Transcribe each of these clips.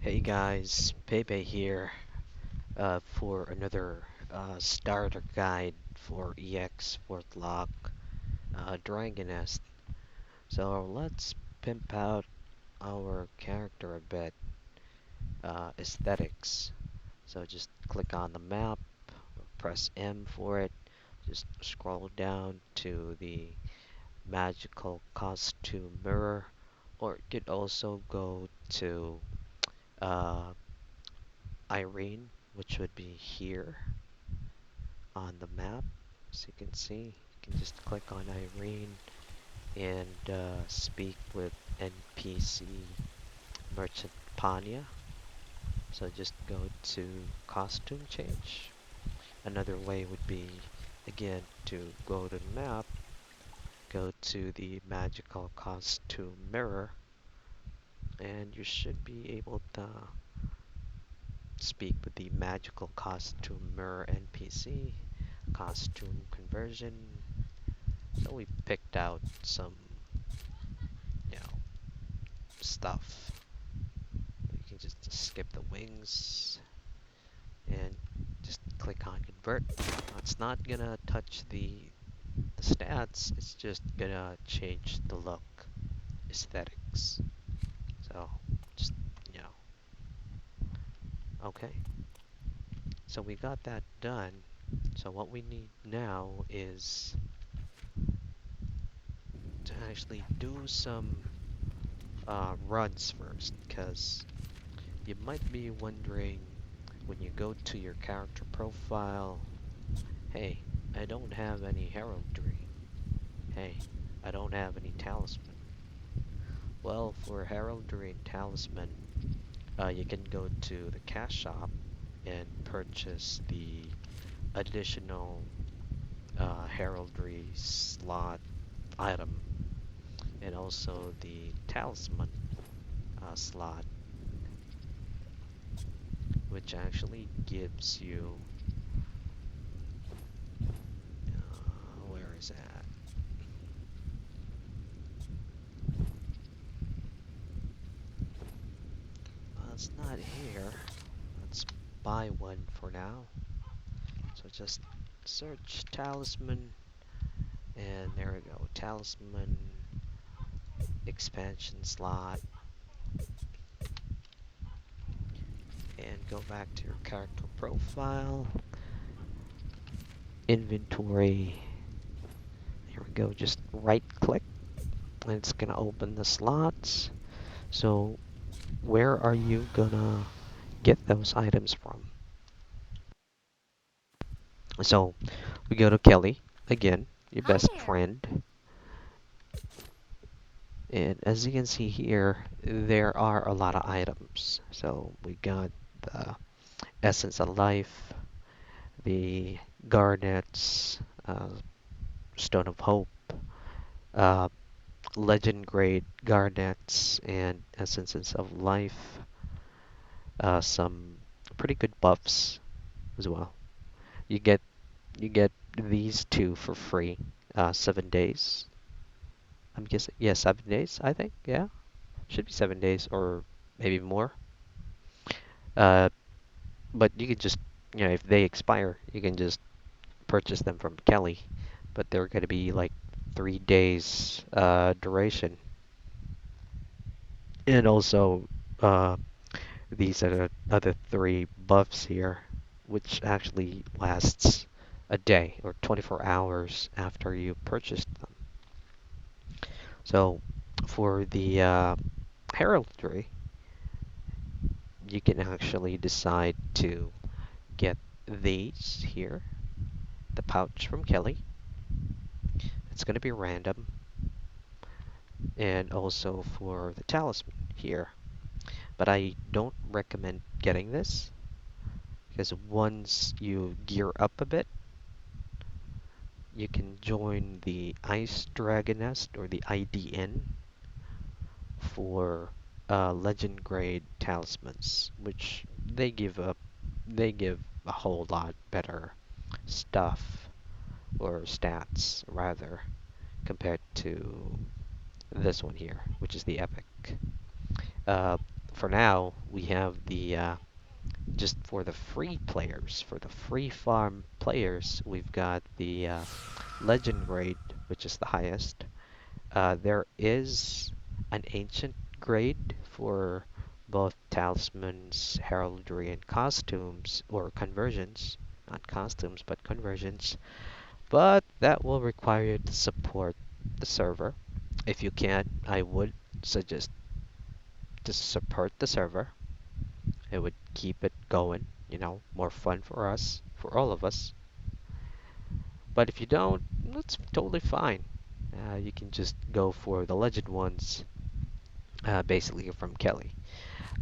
Hey guys, Pepe here for another starter guide for EX-Fortlock Dragonest. So let's pimp out our character a bit. Aesthetics. So just click on the map, press M for it, just scroll down to the magical costume mirror, or you could also go to uh, Irene, which would be here on the map. As you can see, you can just click on Irene and speak with NPC Merchant Panya. So just go to costume change. Another way would be, again, to go to the map, go to the magical costume mirror, and you should be able to speak with the magical costume mirror NPC, costume conversion. So we picked out some, you know, stuff. You can just skip the wings and just click on convert. It's not gonna touch the stats, it's just gonna change the look, aesthetics. So just, you know, okay. So we got that done. So what we need now is to actually do some runs first, because you might be wondering when you go to your character profile, hey, I don't have any heraldry. Hey, I don't have any talisman. Well, for heraldry and talisman, you can go to the cash shop and purchase the additional heraldry slot item and also the talisman slot, which actually gives you where is that? Well, it's not here. Let's buy one for now. So just search talisman, and there we go. Talisman expansion slot, and go back to your character profile, inventory. Here we go. Just right click, and it's gonna open the slots. So where are you gonna get those items from? So we go to Kelly again, your Hi best there. friend, and as you can see here, there are a lot of items. So we got the essence of life, the garnets, stone of hope, uh, legend grade garnets, and essences of life. Some pretty good buffs as well. You get you get these two for free. 7 days. I'm guessing, yeah, 7 days. I think, yeah, should be 7 days or maybe more. Uh, but you could just, if they expire, you can just purchase them from Kelly. But they're going to be like 3 days duration. And also, uh, these are the other three buffs here, which actually lasts a day or 24 hours after you purchased them. So for the heraldry, you can actually decide to get these here, the pouch from Kelly. It's going to be random, and also for the talisman here. But I don't recommend getting this because once you gear up a bit, you can join the Ice Dragonest or the IDN for legend grade talismans, which they give a whole lot better stuff or stats rather compared to this one here, which is the epic. Uh, for now, we have the just for the free players, for the free farm players, we've got the legend grade, which is the highest. There is an ancient grade for both talismans, heraldry, and costumes, or conversions. Not costumes, but conversions. But that will require you to support the server. If you can't, I would suggest to support the server. It would keep it going, more fun for us, for all of us. But if you don't, that's totally fine. You can just go for the legend ones, basically from Kelly.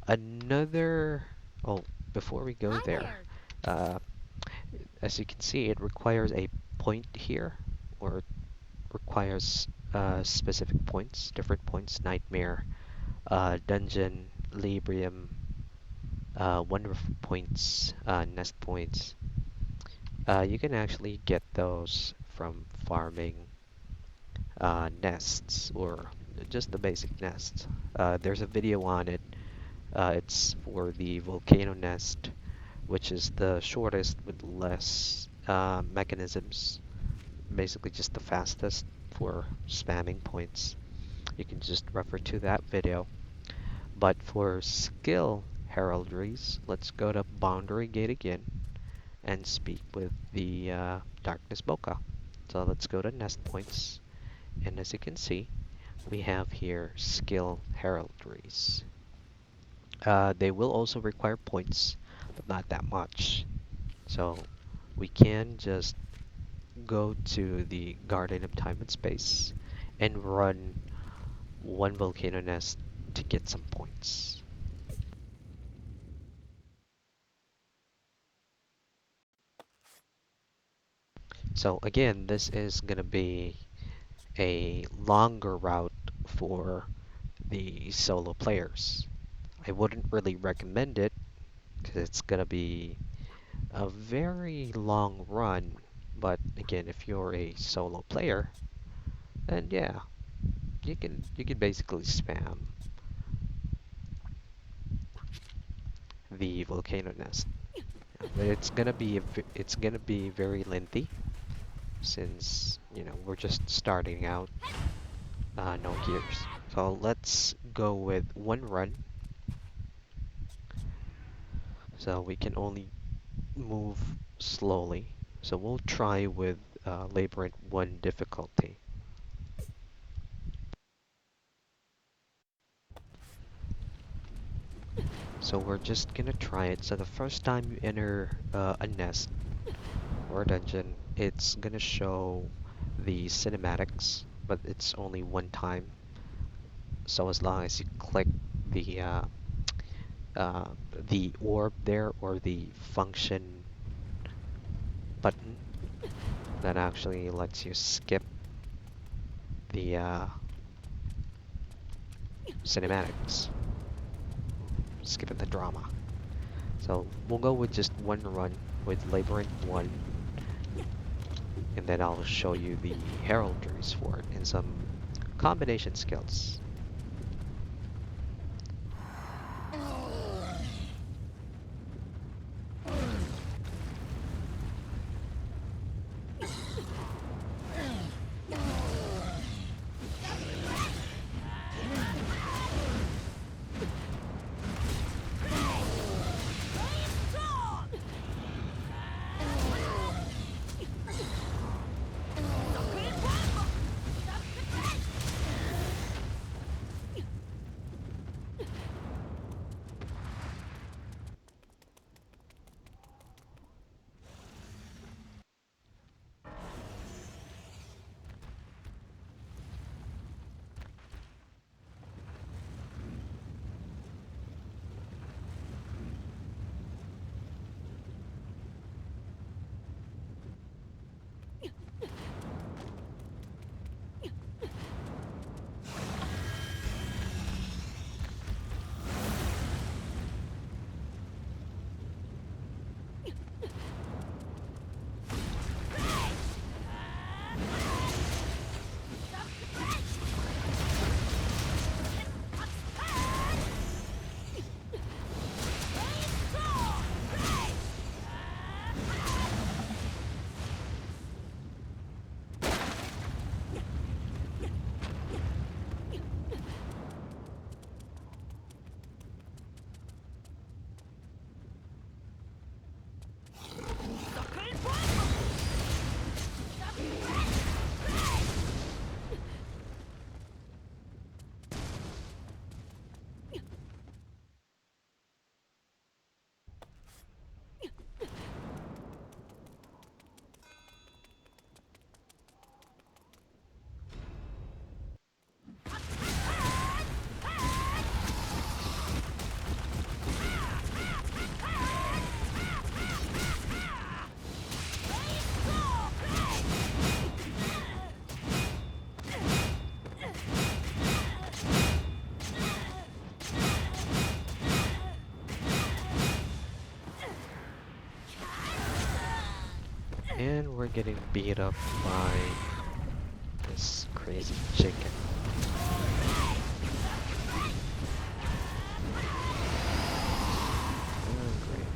Another, oh, before we go there, uh, as you can see, it requires a point here, or it requires specific points, different points, nightmare, dungeon, librium, wonderful points, nest points. You can actually get those from farming nests or just the basic nests. There's a video on it. It's for the volcano nest, which is the shortest with less mechanisms. Basically, just the fastest for spamming points. You can just refer to that video. But for skill heraldries, let's go to Boundary Gate again and speak with the Darkness Boca. So let's go to nest points. And as you can see, we have here skill heraldries. They will also require points, but not that much. So we can just go to the Garden of Time and Space and run one volcano nest to get some points. So again, this is gonna be a longer route for the solo players. I wouldn't really recommend it because it's gonna be a very long run. But again, if you're a solo player, then yeah, you can basically spam the volcano nest. But it's gonna be very lengthy since we're just starting out, no gears. So let's go with one run. So we can only move slowly. So we'll try with Labyrinth 1 difficulty. So we're just gonna try it. So the first time you enter a nest or a dungeon, it's gonna show the cinematics, but it's only one time. So as long as you click the uh, the orb there or the function button, that actually lets you skip the cinematics, skipping the drama. So we'll go with just one run with Labyrinth 1, and then I'll show you the heraldries for it and some combination skills. And we're getting beat up by this crazy chicken. Oh, great.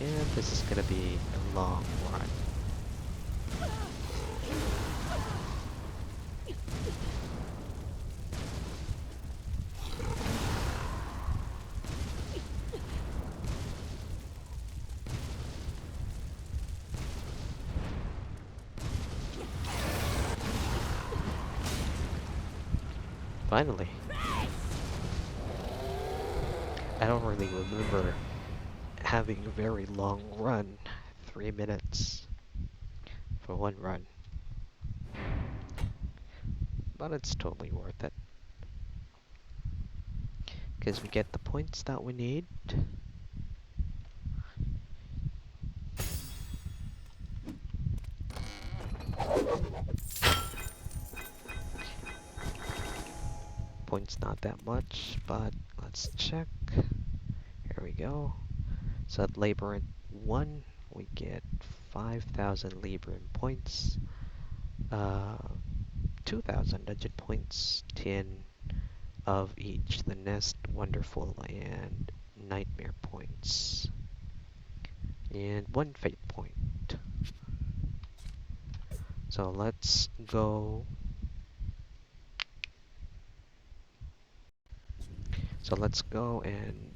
And this is gonna be a long run. Finally. I don't really remember having a very long run. 3 minutes for one run. But it's totally worth it. Because we get the points that we need. Points not that much, but let's check. Here we go. So at Labyrinth 1, we get 5,000 Labyrinth points, 2,000 Dungeon points, 10 of each, the Nest, Wonderful, and Nightmare points, and 1 Fate point. So let's go. So let's go and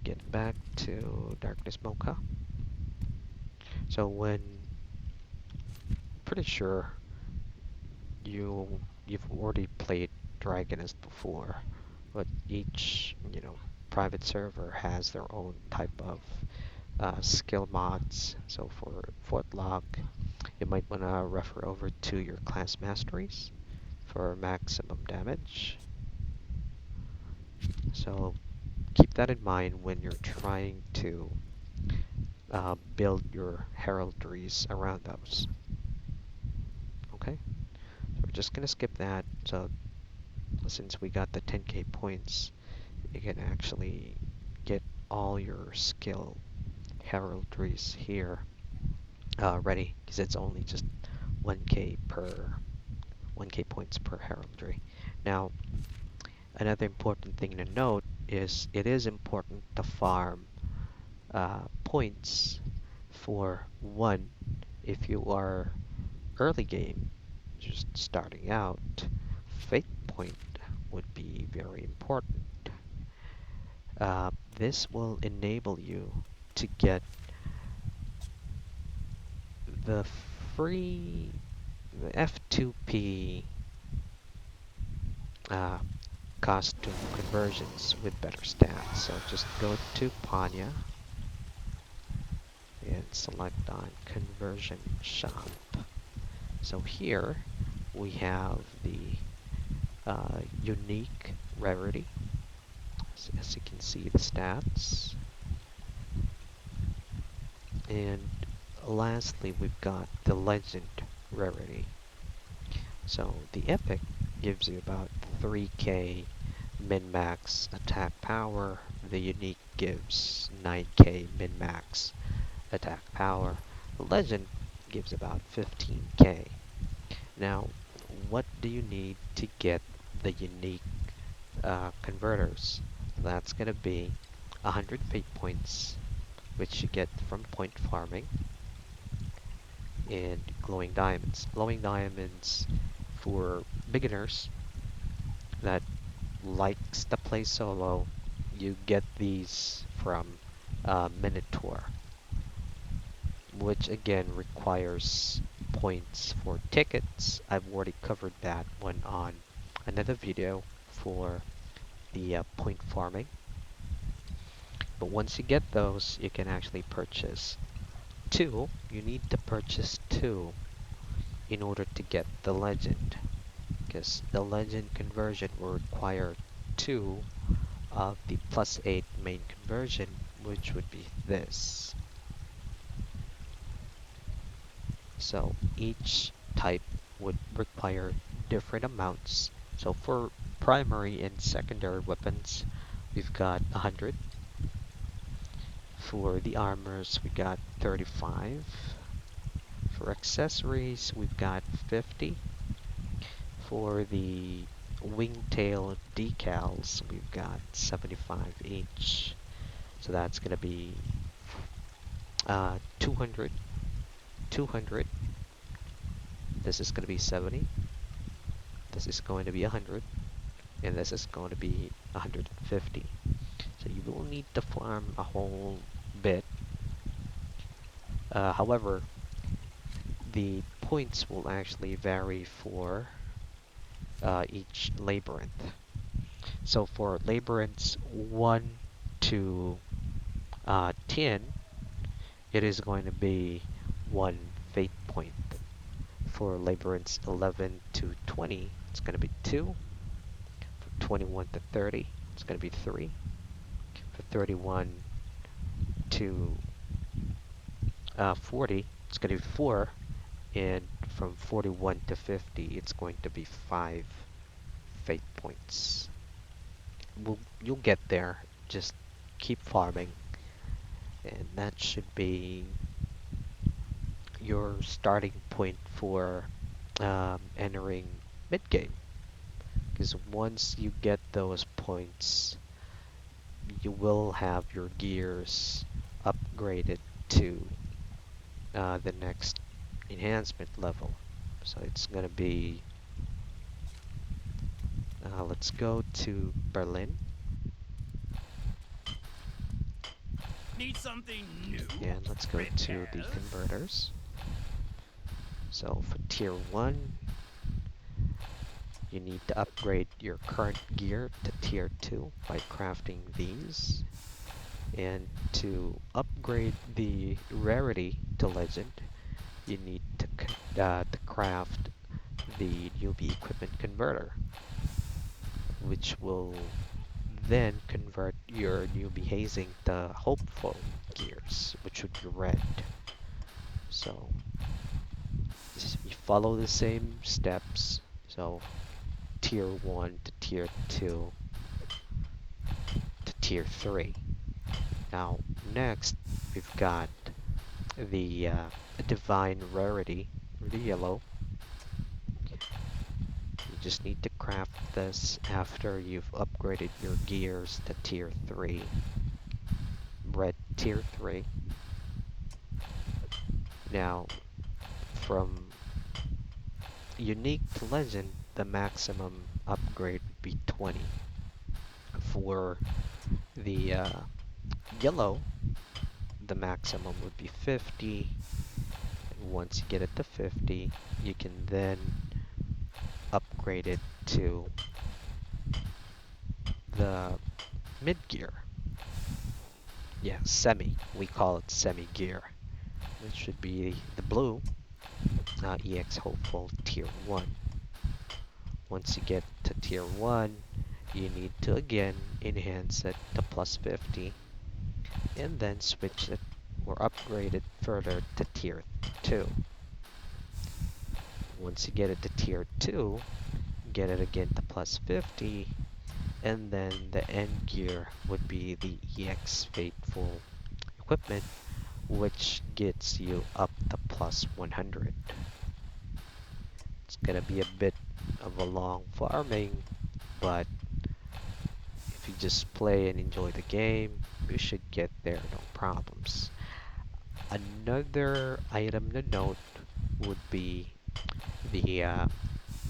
get back to Darkness Mocha. So when, pretty sure you've already played Dragonist before, but each private server has their own type of skill mods. So for Fortlock, you might want to refer over to your class masteries for maximum damage. So keep that in mind when you're trying to build your heraldries around those. Okay, so we're just gonna skip that. So since we got the 10k points, you can actually get all your skill heraldries here ready, because it's only just 1k points per heraldry. Now, another important thing to note is it is important to farm points for one. If you are early game, just starting out, fate point would be very important. This will enable you to get the free F2P costume conversions with better stats. So just go to Panya and select on conversion shop. So here we have the unique rarity. As you can see, the stats. And lastly, we've got the legend rarity. So the epic gives you about 3k min-max attack power. The unique gives 9k min-max attack power. The legend gives about 15k. Now, what do you need to get the unique converters? That's going to be 100 fate points, which you get from point farming, and glowing diamonds. Glowing diamonds for beginners that likes to play solo, you get these from Minotaur, which again requires points for tickets. I've already covered that one on another video for the point farming. But once you get those, you can actually purchase 2. You need to purchase 2 in order to get the legend, because the legend conversion will require 2 of the +8 main conversion, which would be this. So each type would require different amounts. So for primary and secondary weapons, we've got 100. For the armors, we got 35. For accessories, we've got 50. For the wingtail decals, we've got 75 each. So that's going to be 200, 200. This is going to be 70. This is going to be 100. And this is going to be 150. So you will need to farm a whole bit. However, the points will actually vary for each labyrinth. So for labyrinths 1 to 10, it is going to be 1 fate point. For labyrinths 11 to 20, it's going to be 2. For 21 to 30, it's going to be 3. For 31 to 40, it's going to be 4. And from 41 to 50, it's going to be 5 fate points. You'll get there. Just keep farming. And that should be your starting point for entering mid-game. Because once you get those points, you will have your gears upgraded to the next enhancement level. So it's gonna be, let's go to Berlin. Need something new? And let's go to the converters. So for tier 1, you need to upgrade your current gear to tier 2 by crafting these. And to upgrade the rarity to legend, you need to craft the newbie equipment converter, which will then convert your newbie hazing to hopeful gears, which would be red. So you follow the same steps. So tier 1 to tier 2 to tier 3. Now next we've got the divine rarity, the yellow. You just need to craft this after you've upgraded your gears to tier 3. Red tier 3. Now from unique to legend, the maximum upgrade would be 20. For the yellow, the maximum would be 50. And once you get it to 50, you can then upgrade it to the mid gear. Yeah, semi. We call it semi gear. Which should be the blue. EX Hopeful Tier 1. Once you get to Tier 1, you need to again enhance it to plus 50 and then switch it or upgrade it further to Tier 2. Once you get it to Tier 2, get it again to plus 50, and then the end gear would be the EX Fateful equipment, which gets you up to plus 100. It's gonna be a bit of a long farming, but if you just play and enjoy the game, you should get there no problems. Another item to note would be the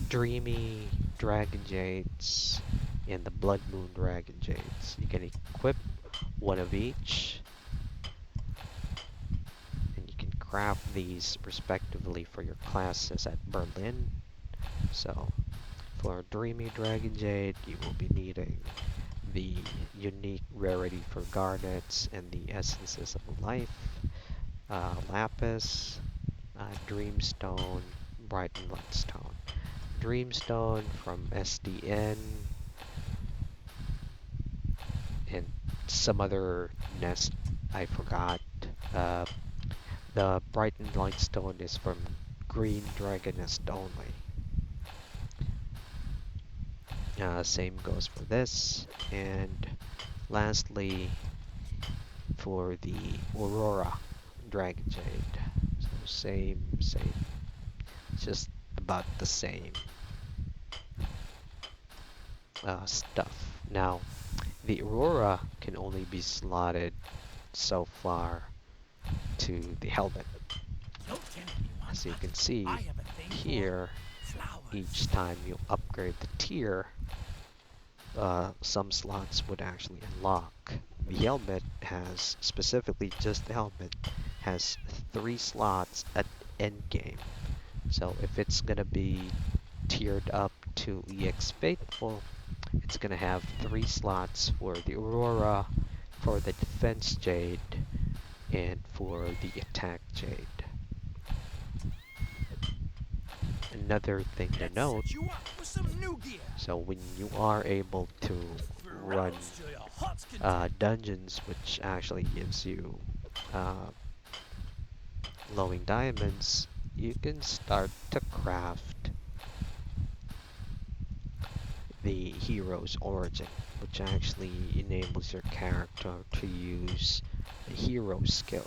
Dreamy Dragon Jades and the Blood Moon Dragon Jades. You can equip one of each, and you can craft these respectively for your classes at Berlin. So for Dreamy Dragon Jade, you will be needing the unique rarity for garnets and the essences of life, lapis, dreamstone, brighten lightstone. Dreamstone from SDN and some other nest I forgot. The brighten lightstone is from Green Dragon Nest only. Same goes for this. And lastly, for the Aurora Dragon Jade. So same, just about the same stuff. Now, the Aurora can only be slotted so far to the helmet. Don't tempt me one As you can touch. I see have a thing for here, each flowers. time you upgrade the tier, some slots would actually unlock. The helmet has, specifically just the helmet, has 3 slots at end game. So if it's gonna be tiered up to EX Faithful, it's gonna have 3 slots for the Aurora, for the Defense Jade, and for the Attack Jade. Another thing to Let's note, set you up with some new gear. so when you are able to run Rouse to your heart's content. dungeons, which actually gives you uh, glowing diamonds, you can start to craft the hero's origin, which actually enables your character to use the hero skill.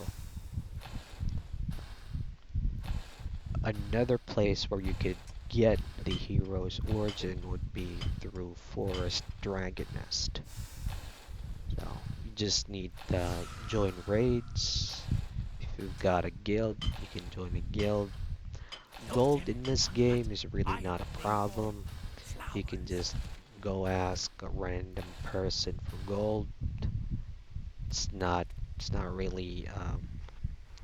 Another place where you could get the hero's origin would be through Forest Dragon Nest. So you just need to join raids. If you've got a guild, you can join a guild. Don't Gold tempt in me this one game touch. is really I have not a a thing for problem. You can flowers. just go ask a random person for gold. It's not it's not really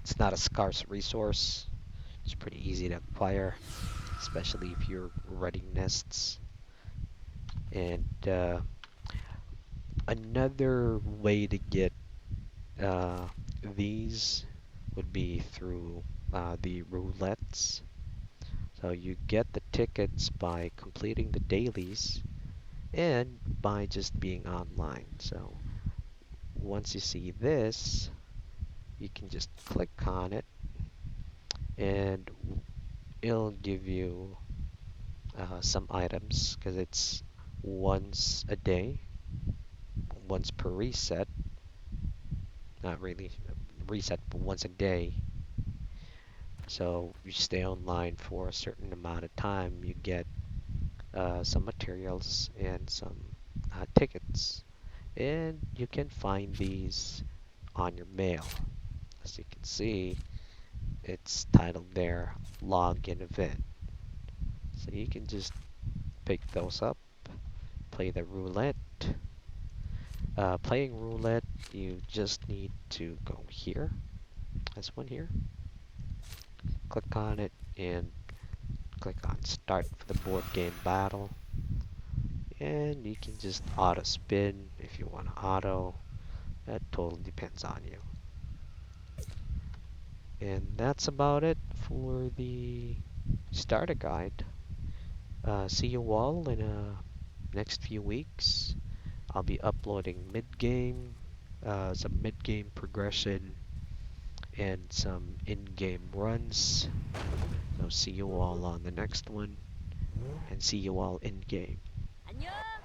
it's not a scarce resource. It's pretty easy to acquire, especially if you're running nests. And another way to get uh, these would be through the roulettes. So you get the tickets by completing the dailies and by just being online. So once you see this, you can just click on it and it'll give you some items because it's once a day, once per reset. Not really reset, but once a day. So if you stay online for a certain amount of time, you get some materials and some tickets. And you can find these on your mail. As you can see, it's titled there Login Event. So you can just pick those up, play the roulette. Playing roulette, you just need to go here, this one here, click on it, and click on Start for the board game battle. And you can just auto spin if you want to auto. That totally depends on you. And that's about it for the starter guide. See you all in next few weeks. I'll be uploading mid-game, some mid-game progression, and some in-game runs. So see you all on the next one, and see you all in-game. 안녕.